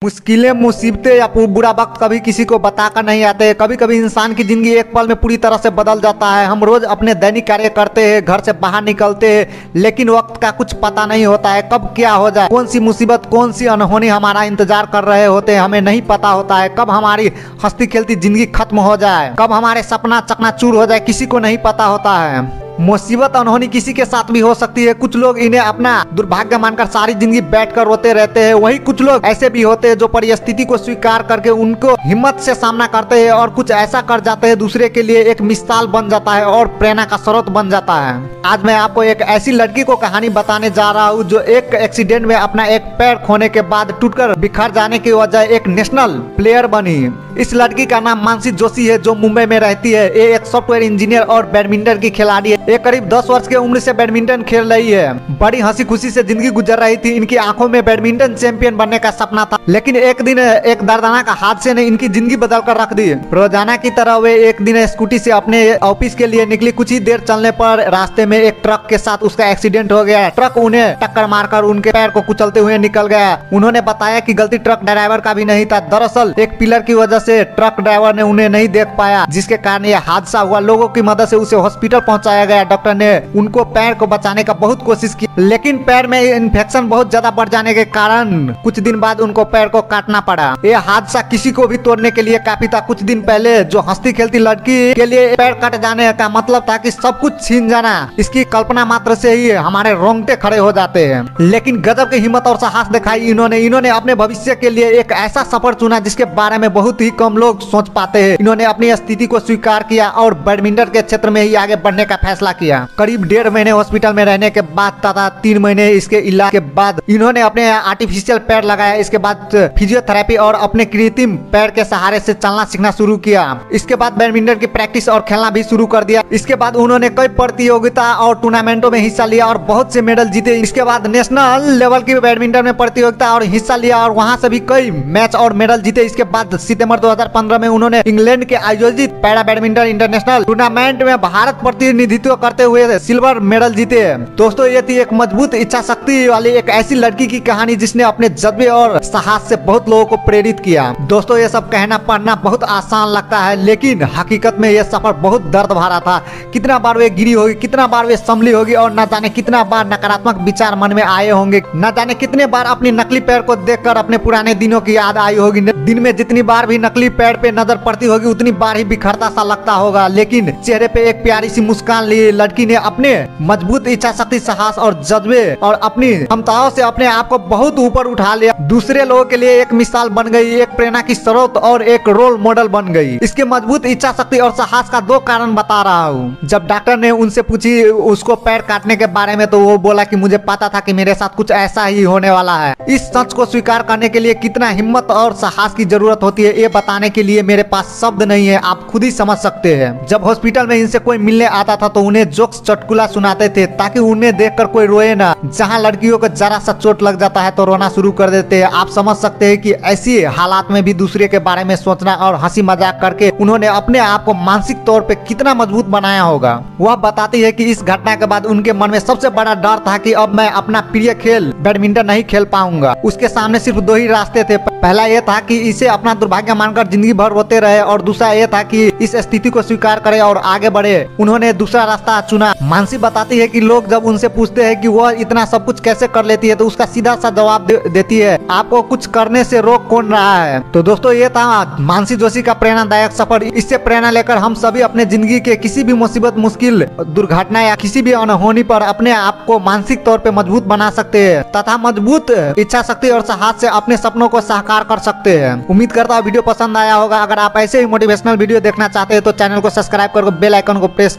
मुश्किलें मुसीबतें या बुरा वक्त कभी किसी को बताकर नहीं आते। कभी कभी इंसान की जिंदगी एक पल में पूरी तरह से बदल जाता है। हम रोज अपने दैनिक कार्य करते हैं, घर से बाहर निकलते हैं, लेकिन वक्त का कुछ पता नहीं होता है। कब क्या हो जाए, कौन सी मुसीबत, कौन सी अनहोनी हमारा इंतजार कर रहे होते हैं, हमें नहीं पता होता है। कब हमारी हंसती खेलती जिंदगी खत्म हो जाए, कब हमारे सपना चकनाचूर हो जाए, किसी को नहीं पता होता है। मुसीबत अनहोनी किसी के साथ भी हो सकती है। कुछ लोग इन्हें अपना दुर्भाग्य मानकर सारी जिंदगी बैठकर रोते रहते हैं। वहीं कुछ लोग ऐसे भी होते हैं जो परिस्थिति को स्वीकार करके उनको हिम्मत से सामना करते हैं और कुछ ऐसा कर जाते हैं दूसरे के लिए एक मिसाल बन जाता है और प्रेरणा का स्रोत बन जाता है। आज मैं आपको एक ऐसी लड़की को कहानी बताने जा रहा हूँ जो एक एक्सीडेंट में अपना एक पैर खोने के बाद टूटकर बिखर जाने की वजह एक नेशनल प्लेयर बनी। इस लड़की का नाम मानसी जोशी है जो मुंबई में रहती है। ये एक सॉफ्टवेयर इंजीनियर और बैडमिंटन की खिलाड़ी है। ये करीब 10 वर्ष की उम्र से बैडमिंटन खेल रही है। बड़ी हंसी खुशी से जिंदगी गुजर रही थी। इनकी आंखों में बैडमिंटन चैंपियन बनने का सपना था, लेकिन एक दिन एक दर्दनाक हादसे ने इनकी जिंदगी बदल कर रख दी। रोजाना की तरह वे एक दिन स्कूटी से अपने ऑफिस के लिए निकली। कुछ ही देर चलने पर रास्ते में एक ट्रक के साथ उसका एक्सीडेंट हो गया। ट्रक उन्हें टक्कर मारकर उनके पैर को कुचलते हुए निकल गया। उन्होंने बताया कि गलती ट्रक ड्राइवर का भी नहीं था। दरअसल एक पिलर की वजह से ट्रक ड्राइवर ने उन्हें नहीं देख पाया, जिसके कारण यह हादसा हुआ। लोगों की मदद से उसे हॉस्पिटल पहुंचाया गया। डॉक्टर ने उनको पैर को बचाने का बहुत कोशिश की, लेकिन पैर में इन्फेक्शन बहुत ज्यादा बढ़ जाने के कारण कुछ दिन बाद उनको पैर को काटना पड़ा। यह हादसा किसी को भी तोड़ने के लिए काफी था। कुछ दिन पहले जो हंसती खेलती लड़की के लिए पैर कट जाने का मतलब था कि सब कुछ छीन जाना। इसकी कल्पना मात्र से ही हमारे रोंगटे खड़े हो जाते हैं। लेकिन गजब की हिम्मत और साहस दिखाई इन्होंने अपने भविष्य के लिए एक ऐसा सफर चुना जिसके बारे में बहुत ही कम लोग सोच पाते हैं। इन्होंने अपनी स्थिति को स्वीकार किया और बैडमिंटन के क्षेत्र में ही आगे बढ़ने का फैसला किया। करीब 1.5 महीने हॉस्पिटल में रहने के बाद तथा 3 महीने इसके इलाज के बाद इन्होंने अपने आर्टिफिशियल पैर लगाया। इसके बाद फिजियोथेरेपी और अपने कृत्रिम पैर के सहारे से चलना सीखना शुरू किया। इसके बाद बैडमिंटन की प्रैक्टिस और खेलना भी शुरू कर दिया। इसके बाद उन्होंने कई प्रतियोगिता और टूर्नामेंटों में हिस्सा लिया और बहुत से मेडल जीते। इसके बाद नेशनल लेवल की बैडमिंटन में प्रतियोगिता और हिस्सा लिया और वहां से भी कई मैच और मेडल जीते। इसके बाद सितंबर 2015 में उन्होंने इंग्लैंड के आयोजित पैरा बैडमिंटन इंटरनेशनल टूर्नामेंट में भारत प्रतिनिधित्व करते हुए सिल्वर मेडल जीते। दोस्तों, ये थी एक मजबूत इच्छा शक्ति वाली एक ऐसी लड़की की कहानी जिसने अपने जज्बे और साहस से बहुत लोगों को प्रेरित किया। दोस्तों, ये सब कहना पढ़ना बहुत आसान लगता है, लेकिन हकीकत में यह सफर बहुत दर्द भरा था। कितना बार वे गिरी होगी, कितना बार वे संभली होगी और न जाने कितना बार नकारात्मक विचार मन में आए होंगे। न जाने कितने बार अपनी नकली पैर को देखकर अपने पुराने दिनों की याद आई होगी। दिन में जितनी बार भी नकली पैर पे नजर पड़ती होगी उतनी बार ही बिखरता सा लगता होगा, लेकिन चेहरे पे एक प्यारी सी मुस्कान लिए लड़की ने अपने मजबूत इच्छा शक्ति, साहस और जज्बे और अपनी क्षमताओं से अपने आप को बहुत ऊपर उठा लिया। दूसरे लोगों के लिए एक मिसाल बन गई, एक प्रेरणा की स्रोत और एक रोल मॉडल बन गई। इसके मजबूत इच्छा शक्ति और साहस का 2 कारण बता रहा हूँ। जब डॉक्टर ने उनसे पूछी उसको पैर काटने के बारे में, तो वो बोला कि मुझे पता था कि मेरे साथ कुछ ऐसा ही होने वाला है। इस सच को स्वीकार करने के लिए कितना हिम्मत और साहस की जरूरत होती है, ये बताने के लिए मेरे पास शब्द नहीं है, आप खुद ही समझ सकते हैं। जब हॉस्पिटल में इनसे कोई मिलने आता था तो उन्हें जोक्स चुटकुला सुनाते थे ताकि उन्हें देखकर कोई रोए ना। जहां लड़कियों को जरा सा चोट लग जाता है तो रोना शुरू कर देते हैं। आप समझ सकते हैं कि ऐसी हालात में भी दूसरे के बारे में सोचना और हंसी मजाक करके उन्होंने अपने आप को मानसिक तौर पे कितना मजबूत बनाया होगा। वह बताती है कि इस घटना के बाद उनके मन में सबसे बड़ा डर था कि अब मैं अपना प्रिय खेल बैडमिंटन नहीं खेल पाऊंगा। उसके सामने सिर्फ 2 ही रास्ते थे। पहला यह था कि इसे अपना दुर्भाग्य मानकर जिंदगी भर रोते रहे और दूसरा यह था कि इस स्थिति को स्वीकार करे और आगे बढ़े। उन्होंने दूसरा रास्ता चुना। मानसी बताती है कि लोग जब उनसे पूछते हैं कि वह इतना सब कुछ कैसे कर लेती है तो उसका सीधा सा जवाब देती है, आपको कुछ करने से रोक कौन रहा है। तो दोस्तों, ये था मानसी जोशी का प्रेरणादायक सफर। इससे प्रेरणा लेकर हम सभी अपने जिंदगी के किसी भी मुसीबत, मुश्किल, दुर्घटना या किसी भी अनहोनी पर अपने आप को मानसिक तौर पे मजबूत बना सकते हैं तथा मजबूत इच्छा शक्ति और साहस से अपने सपनों को साकार कर सकते हैं। उम्मीद करता हूँ वीडियो पसंद आया होगा। अगर आप ऐसे ही मोटिवेशनल वीडियो देखना चाहते हैं तो चैनल को सब्सक्राइब करके बेल आइकन को प्रेस